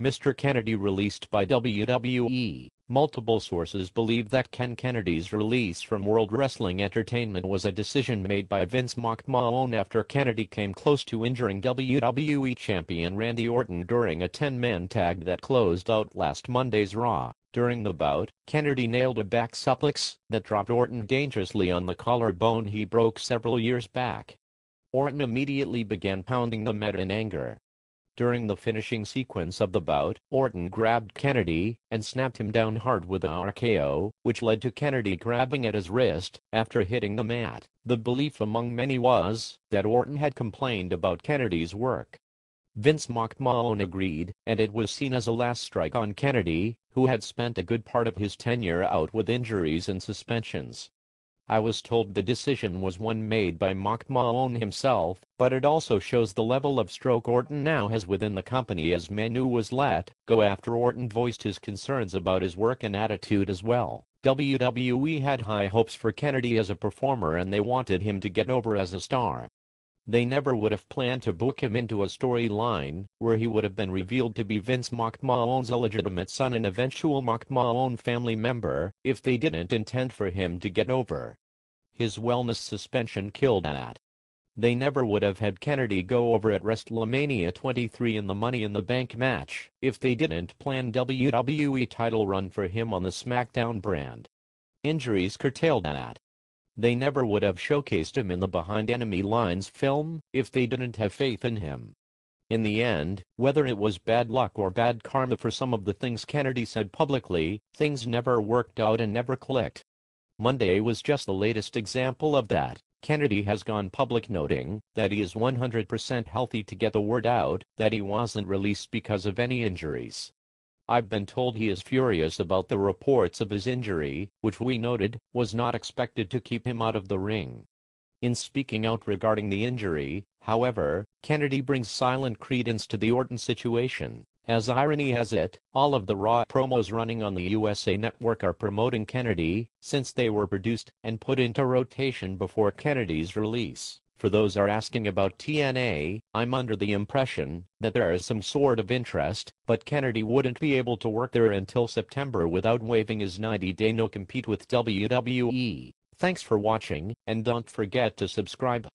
Mr. Kennedy released by WWE. Multiple sources believe that Ken Kennedy's release from World Wrestling Entertainment was a decision made by Vince McMahon after Kennedy came close to injuring WWE Champion Randy Orton during a 10-man tag that closed out last Monday's Raw. During the bout, Kennedy nailed a back suplex that dropped Orton dangerously on the collarbone he broke several years back. Orton immediately began pounding the mat in anger. During the finishing sequence of the bout, Orton grabbed Kennedy and snapped him down hard with a RKO, which led to Kennedy grabbing at his wrist after hitting the mat. The belief among many was that Orton had complained about Kennedy's work. Vince McMahon agreed, and it was seen as a last strike on Kennedy, who had spent a good part of his tenure out with injuries and suspensions. I was told the decision was one made by McMahon himself, but it also shows the level of stroke Orton now has within the company, as Manu was let go after Orton voiced his concerns about his work and attitude as well. WWE had high hopes for Kennedy as a performer and they wanted him to get over as a star. They never would have planned to book him into a storyline where he would have been revealed to be Vince McMahon's illegitimate son and eventual McMahon family member if they didn't intend for him to get over. His wellness suspension killed that. They never would have had Kennedy go over at WrestleMania 23 in the Money in the Bank match if they didn't plan WWE title run for him on the SmackDown brand. Injuries curtailed that. They never would have showcased him in the Behind Enemy Lines film if they didn't have faith in him. In the end, whether it was bad luck or bad karma for some of the things Kennedy said publicly, things never worked out and never clicked. Monday was just the latest example of that. Kennedy has gone public noting that he is 100% healthy to get the word out that he wasn't released because of any injuries. I've been told he is furious about the reports of his injury, which we noted was not expected to keep him out of the ring. In speaking out regarding the injury, however, Kennedy brings silent credence to the Orton situation. As irony has it, all of the Raw promos running on the USA Network are promoting Kennedy, since they were produced and put into rotation before Kennedy's release. For those are asking about TNA, I'm under the impression that there is some sort of interest, but Kennedy wouldn't be able to work there until September without waiving his 90-day no-compete with WWE. Thanks for watching, and don't forget to subscribe.